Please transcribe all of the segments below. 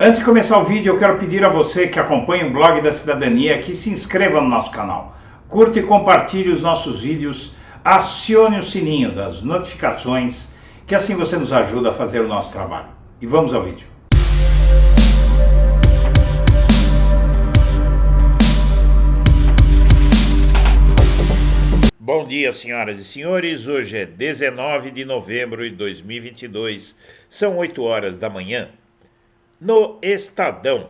Antes de começar o vídeo, eu quero pedir a você que acompanha o Blog da Cidadania que se inscreva no nosso canal, curta e compartilhe os nossos vídeos, acione o sininho das notificações, que assim você nos ajuda a fazer o nosso trabalho. E vamos ao vídeo. Bom dia, senhoras e senhores. Hoje é 19 de novembro de 2022, são 8 horas da manhã. No Estadão,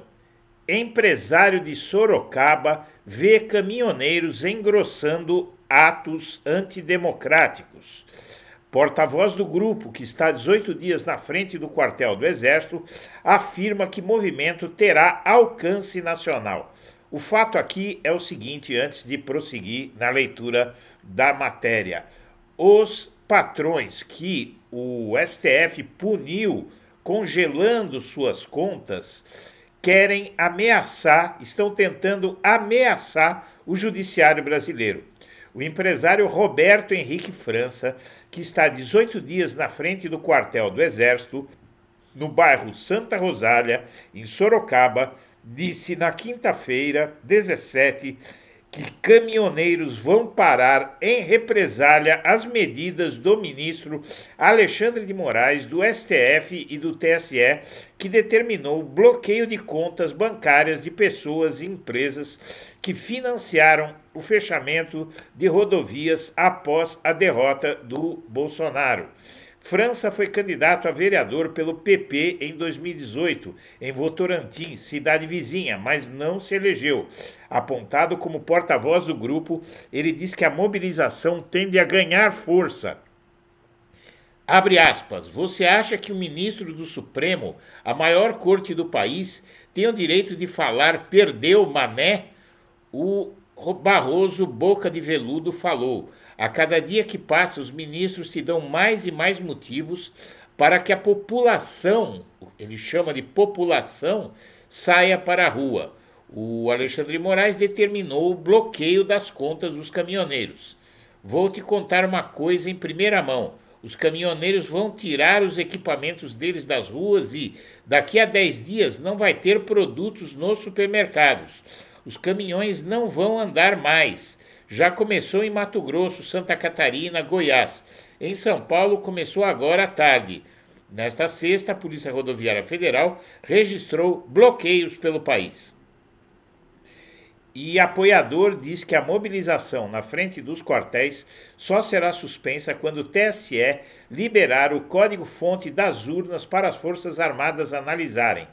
empresário de Sorocaba vê caminhoneiros engrossando atos antidemocráticos. Porta-voz do grupo, que está 18 dias na frente do quartel do Exército, afirma que movimento terá alcance nacional. O fato aqui é o seguinte, antes de prosseguir na leitura da matéria. Os patrões que o STF puniu congelando suas contas, estão tentando ameaçar o judiciário brasileiro. O empresário Roberto Henrique França, que está 18 dias na frente do quartel do Exército, no bairro Santa Rosália, em Sorocaba, disse na quinta-feira, 17, que caminhoneiros vão parar em represália às medidas do ministro Alexandre de Moraes, do STF e do TSE, que determinou o bloqueio de contas bancárias de pessoas e empresas que financiaram o fechamento de rodovias após a derrota do Bolsonaro. França foi candidato a vereador pelo PP em 2018, em Votorantim, cidade vizinha, mas não se elegeu. Apontado como porta-voz do grupo, ele diz que a mobilização tende a ganhar força. Abre aspas, você acha que o ministro do Supremo, a maior corte do país, tem o direito de falar perdeu mané? O Barroso Boca de Veludo falou. A cada dia que passa, os ministros te dão mais e mais motivos para que a população, ele chama de população, saia para a rua. O Alexandre de Moraes determinou o bloqueio das contas dos caminhoneiros. Vou te contar uma coisa em primeira mão. Os caminhoneiros vão tirar os equipamentos deles das ruas e, daqui a 10 dias, não vai ter produtos nos supermercados. Os caminhões não vão andar mais. Já começou em Mato Grosso, Santa Catarina, Goiás. Em São Paulo começou agora à tarde. Nesta sexta, a Polícia Rodoviária Federal registrou bloqueios pelo país. E apoiador diz que a mobilização na frente dos quartéis só será suspensa quando o TSE liberar o código-fonte das urnas para as Forças Armadas analisarem.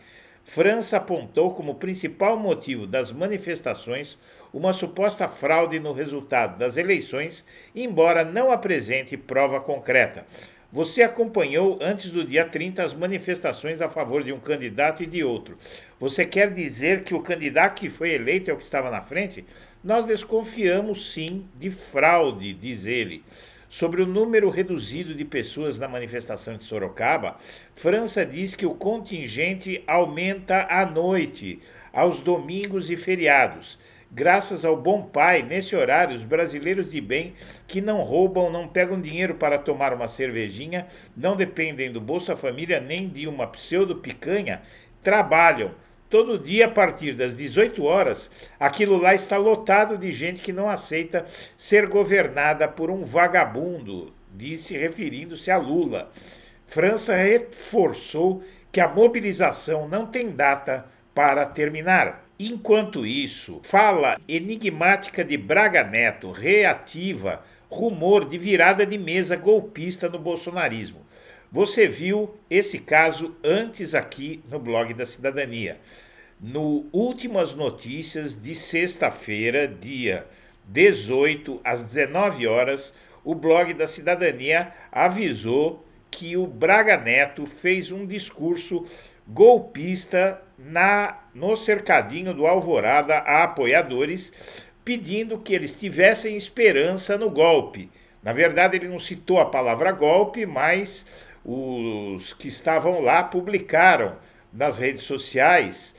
França apontou como principal motivo das manifestações uma suposta fraude no resultado das eleições, embora não apresente prova concreta. Você acompanhou antes do dia 30 as manifestações a favor de um candidato e de outro. Você quer dizer que o candidato que foi eleito é o que estava na frente? Nós desconfiamos sim de fraude, diz ele. Sobre o número reduzido de pessoas na manifestação de Sorocaba, França diz que o contingente aumenta à noite, aos domingos e feriados. Graças ao Bom Pai, nesse horário, os brasileiros de bem que não roubam, não pegam dinheiro para tomar uma cervejinha, não dependem do Bolsa Família nem de uma pseudo-picanha, trabalham. Todo dia, a partir das 18 horas, aquilo lá está lotado de gente que não aceita ser governada por um vagabundo, disse referindo-se a Lula. França reforçou que a mobilização não tem data para terminar. Enquanto isso, fala enigmática de Braga Neto reativa rumor de virada de mesa golpista no bolsonarismo. Você viu esse caso antes aqui no Blog da Cidadania. No Últimas Notícias de sexta-feira, dia 18, às 19 horas, o Blog da Cidadania avisou que o Braga Neto fez um discurso golpista no cercadinho do Alvorada a apoiadores, pedindo que eles tivessem esperança no golpe. Na verdade, ele não citou a palavra golpe, mas os que estavam lá publicaram nas redes sociais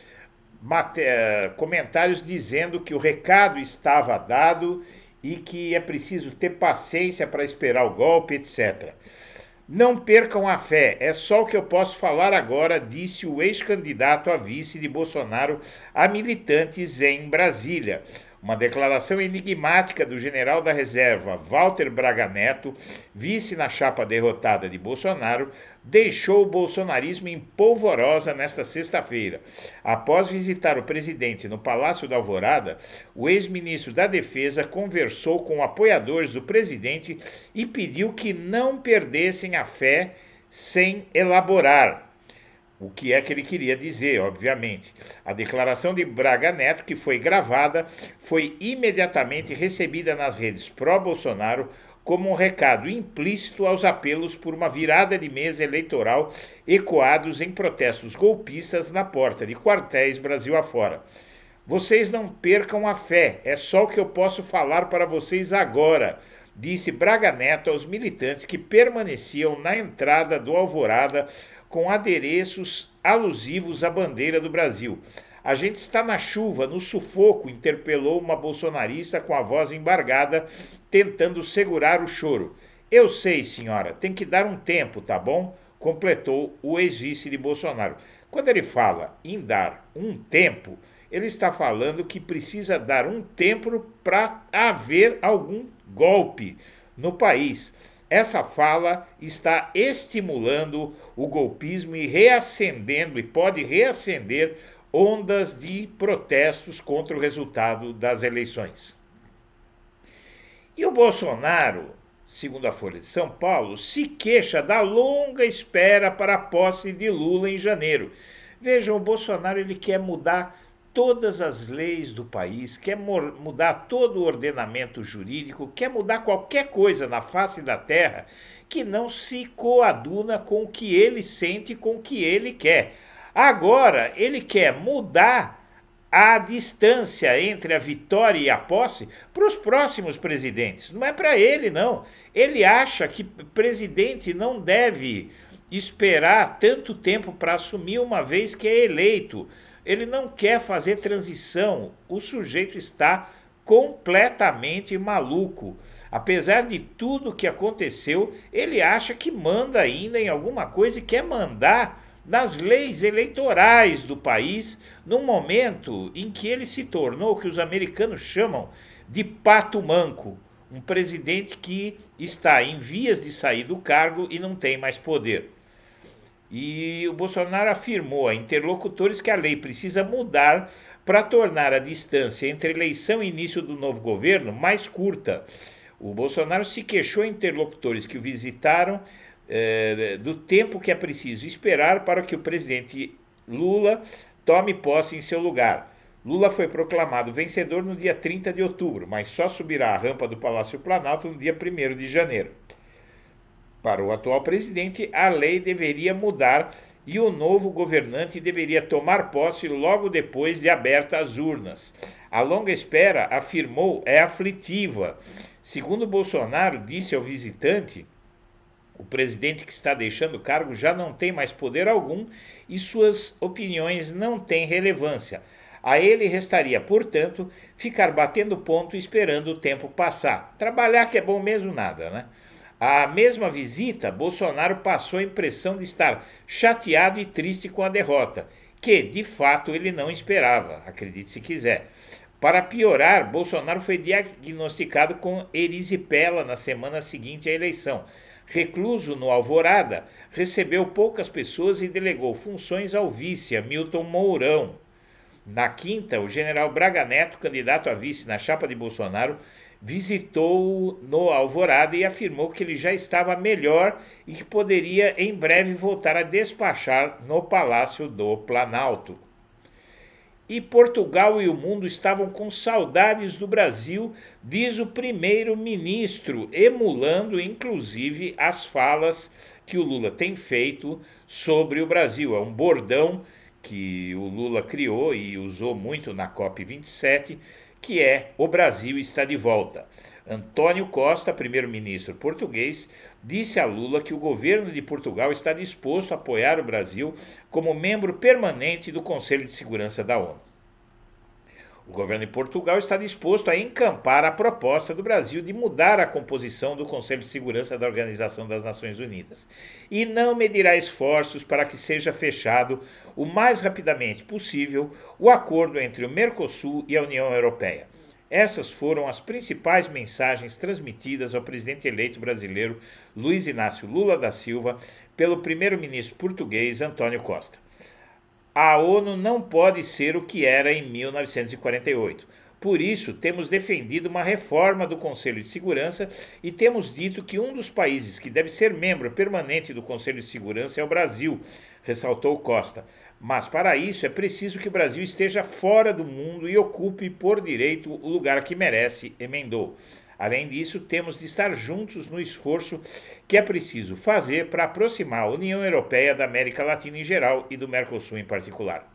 comentários dizendo que o recado estava dado e que é preciso ter paciência para esperar o golpe, etc. Não percam a fé, é só o que eu posso falar agora, disse o ex-candidato a vice de Bolsonaro a militantes em Brasília. Uma declaração enigmática do general da reserva Walter Braga Neto, vice na chapa derrotada de Bolsonaro, deixou o bolsonarismo em polvorosa nesta sexta-feira. Após visitar o presidente no Palácio da Alvorada, o ex-ministro da Defesa conversou com apoiadores do presidente e pediu que não perdessem a fé sem elaborar. O que é que ele queria dizer, obviamente. A declaração de Braga Neto, que foi gravada, foi imediatamente recebida nas redes pró-Bolsonaro como um recado implícito aos apelos por uma virada de mesa eleitoral ecoados em protestos golpistas na porta de quartéis Brasil afora. Vocês não percam a fé, é só o que eu posso falar para vocês agora, disse Braga Neto aos militantes que permaneciam na entrada do Alvorada com adereços alusivos à bandeira do Brasil. A gente está na chuva, no sufoco, interpelou uma bolsonarista com a voz embargada, tentando segurar o choro. Eu sei, senhora, tem que dar um tempo, tá bom? Completou o ex-vice de Bolsonaro. Quando ele fala em dar um tempo, ele está falando que precisa dar um tempo para haver algum golpe no país. Essa fala está estimulando o golpismo e reacendendo, e pode reacender, ondas de protestos contra o resultado das eleições. E o Bolsonaro, segundo a Folha de São Paulo, se queixa da longa espera para a posse de Lula em janeiro. Vejam, o Bolsonaro ele quer mudar todas as leis do país, quer mudar todo o ordenamento jurídico, quer mudar qualquer coisa na face da terra que não se coaduna com o que ele sente, com o que ele quer. Agora, ele quer mudar a distância entre a vitória e a posse para os próximos presidentes. Não é para ele, não. Ele acha que presidente não deve esperar tanto tempo para assumir uma vez que é eleito. Ele não quer fazer transição. O sujeito está completamente maluco. Apesar de tudo que aconteceu, ele acha que manda ainda em alguma coisa e quer mandar nas leis eleitorais do país, num momento em que ele se tornou o que os americanos chamam de pato manco, um presidente que está em vias de sair do cargo e não tem mais poder. E o Bolsonaro afirmou a interlocutores que a lei precisa mudar para tornar a distância entre eleição e início do novo governo mais curta. O Bolsonaro se queixou a interlocutores que o visitaram do tempo que é preciso esperar para que o presidente Lula tome posse em seu lugar. Lula foi proclamado vencedor no dia 30 de outubro, mas só subirá a rampa do Palácio Planalto no dia 1º de janeiro. Para o atual presidente, a lei deveria mudar e o novo governante deveria tomar posse logo depois de abertas as urnas. A longa espera, afirmou, é aflitiva. Segundo Bolsonaro disse ao visitante, o presidente que está deixando o cargo já não tem mais poder algum e suas opiniões não têm relevância. A ele restaria, portanto, ficar batendo ponto e esperando o tempo passar. Trabalhar que é bom mesmo nada, né? A mesma visita, Bolsonaro passou a impressão de estar chateado e triste com a derrota, que, de fato, ele não esperava, acredite se quiser. Para piorar, Bolsonaro foi diagnosticado com erisipela na semana seguinte à eleição. Recluso no Alvorada, recebeu poucas pessoas e delegou funções ao vice, Hamilton Mourão. Na quinta, o general Braga Neto, candidato a vice na chapa de Bolsonaro, visitou-o no Alvorada e afirmou que ele já estava melhor e que poderia em breve voltar a despachar no Palácio do Planalto. E Portugal e o mundo estavam com saudades do Brasil, diz o primeiro-ministro, emulando inclusive as falas que o Lula tem feito sobre o Brasil. É um bordão que o Lula criou e usou muito na COP27, que é "O Brasil está de volta". Antônio Costa, primeiro-ministro português, disse a Lula que o governo de Portugal está disposto a apoiar o Brasil como membro permanente do Conselho de Segurança da ONU. O governo de Portugal está disposto a encampar a proposta do Brasil de mudar a composição do Conselho de Segurança da Organização das Nações Unidas e não medirá esforços para que seja fechado o mais rapidamente possível o acordo entre o Mercosul e a União Europeia. Essas foram as principais mensagens transmitidas ao presidente eleito brasileiro Luiz Inácio Lula da Silva pelo primeiro-ministro português Antônio Costa. A ONU não pode ser o que era em 1948. Por isso, temos defendido uma reforma do Conselho de Segurança e temos dito que um dos países que deve ser membro permanente do Conselho de Segurança é o Brasil, ressaltou Costa. Mas para isso é preciso que o Brasil esteja fora do mundo e ocupe por direito o lugar que merece, emendou. Além disso, temos de estar juntos no esforço que é preciso fazer para aproximar a União Europeia da América Latina em geral e do Mercosul em particular.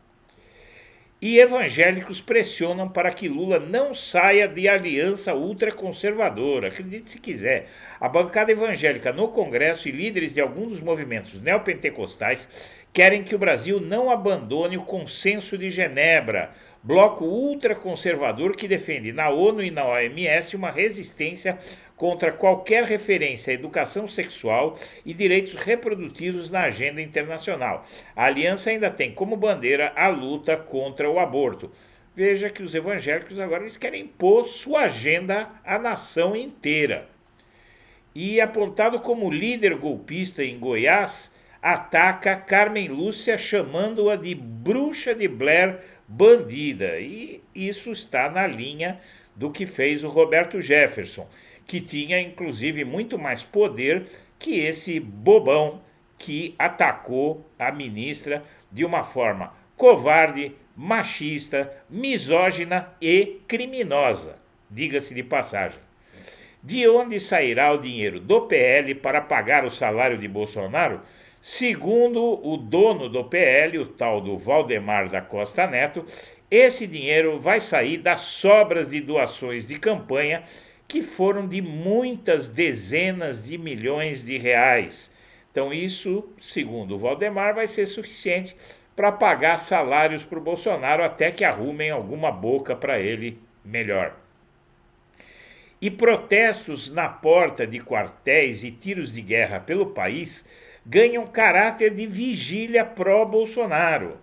E evangélicos pressionam para que Lula não saia de aliança ultraconservadora. Acredite se quiser. A bancada evangélica no Congresso e líderes de alguns dos movimentos neopentecostais querem que o Brasil não abandone o Consenso de Genebra, bloco ultraconservador que defende na ONU e na OMS uma resistência contra qualquer referência à educação sexual e direitos reprodutivos na agenda internacional. A aliança ainda tem como bandeira a luta contra o aborto. Veja que os evangélicos agora eles querem impor sua agenda à nação inteira. E apontado como líder golpista em Goiás, ataca Carmen Lúcia chamando-a de bruxa de Blair bandida. E isso está na linha do que fez o Roberto Jefferson, que tinha inclusive muito mais poder que esse bobão que atacou a ministra de uma forma covarde, machista, misógina e criminosa, diga-se de passagem. De onde sairá o dinheiro do PL para pagar o salário de Bolsonaro? Segundo o dono do PL, o tal do Valdemar da Costa Neto, esse dinheiro vai sair das sobras de doações de campanha que foram de muitas dezenas de milhões de reais. Então isso, segundo o Valdemar, vai ser suficiente para pagar salários para o Bolsonaro até que arrumem alguma boca para ele melhor. E protestos na porta de quartéis e tiros de guerra pelo país ganham caráter de vigília pró-Bolsonaro.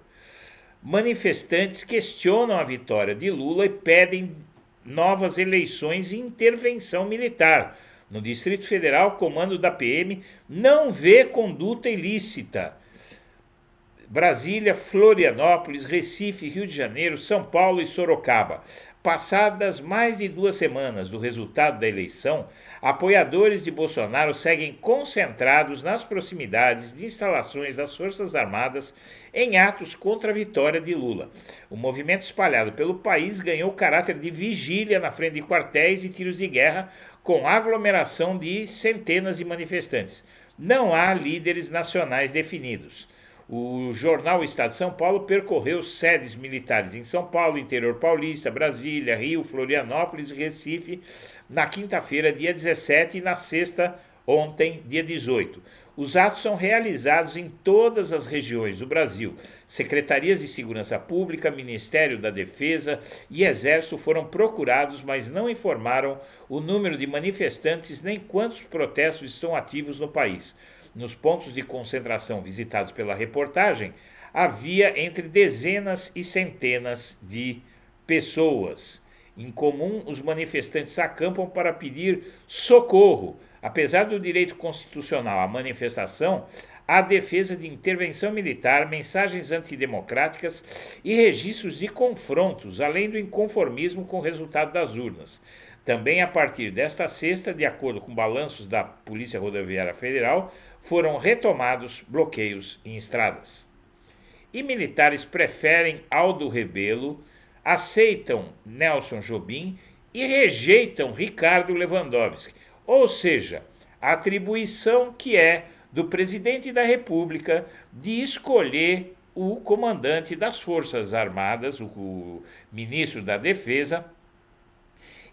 Manifestantes questionam a vitória de Lula e pedem novas eleições e intervenção militar. No Distrito Federal, o comando da PM não vê conduta ilícita. Brasília, Florianópolis, Recife, Rio de Janeiro, São Paulo e Sorocaba. Passadas mais de 2 semanas do resultado da eleição, apoiadores de Bolsonaro seguem concentrados nas proximidades de instalações das Forças Armadas em atos contra a vitória de Lula. O movimento espalhado pelo país ganhou caráter de vigília na frente de quartéis e tiros de guerra, com aglomeração de centenas de manifestantes. Não há líderes nacionais definidos. O jornal Estado de São Paulo percorreu sedes militares em São Paulo, interior paulista, Brasília, Rio, Florianópolis e Recife na quinta-feira, dia 17, e na sexta, ontem, dia 18. Os atos são realizados em todas as regiões do Brasil. Secretarias de Segurança Pública, Ministério da Defesa e Exército foram procurados, mas não informaram o número de manifestantes nem quantos protestos estão ativos no país. Nos pontos de concentração visitados pela reportagem, havia entre dezenas e centenas de pessoas. Em comum, os manifestantes acampam para pedir socorro. Apesar do direito constitucional à manifestação, há defesa de intervenção militar, mensagens antidemocráticas e registros de confrontos, além do inconformismo com o resultado das urnas. Também a partir desta sexta, de acordo com balanços da Polícia Rodoviária Federal, foram retomados bloqueios em estradas. E militares preferem Aldo Rebelo, aceitam Nelson Jobim e rejeitam Ricardo Lewandowski. Ou seja, a atribuição que é do presidente da República de escolher o comandante das Forças Armadas, o ministro da Defesa.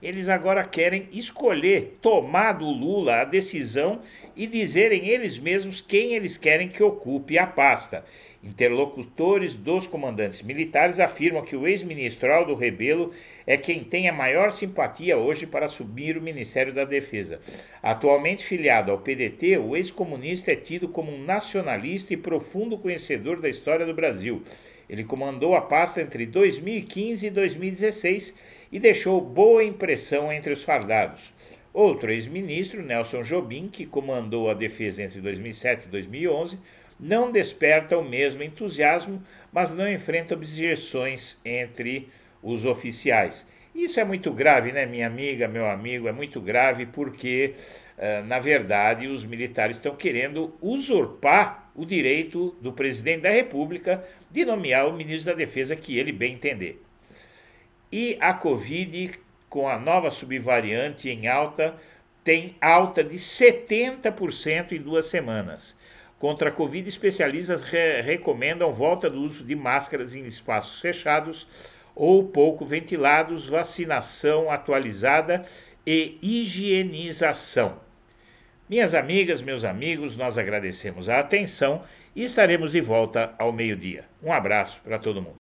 Eles agora querem escolher, tomar do Lula a decisão e dizerem eles mesmos quem eles querem que ocupe a pasta. Interlocutores dos comandantes militares afirmam que o ex-ministro Aldo Rebelo é quem tem a maior simpatia hoje para assumir o Ministério da Defesa. Atualmente filiado ao PDT, o ex-comunista é tido como um nacionalista e profundo conhecedor da história do Brasil. Ele comandou a pasta entre 2015 e 2016 e deixou boa impressão entre os fardados. Outro ex-ministro, Nelson Jobim, que comandou a defesa entre 2007 e 2011, não desperta o mesmo entusiasmo, mas não enfrenta objeções entre os oficiais. Isso é muito grave, né, minha amiga, meu amigo? É muito grave porque, na verdade, os militares estão querendo usurpar o direito do presidente da República de nomear o ministro da Defesa que ele bem entender. E a Covid, com a nova subvariante em alta, tem alta de 70% em 2 semanas. Contra a Covid, especialistas recomendam volta do uso de máscaras em espaços fechados ou pouco ventilados, vacinação atualizada e higienização. Minhas amigas, meus amigos, nós agradecemos a atenção e estaremos de volta ao meio-dia. Um abraço para todo mundo.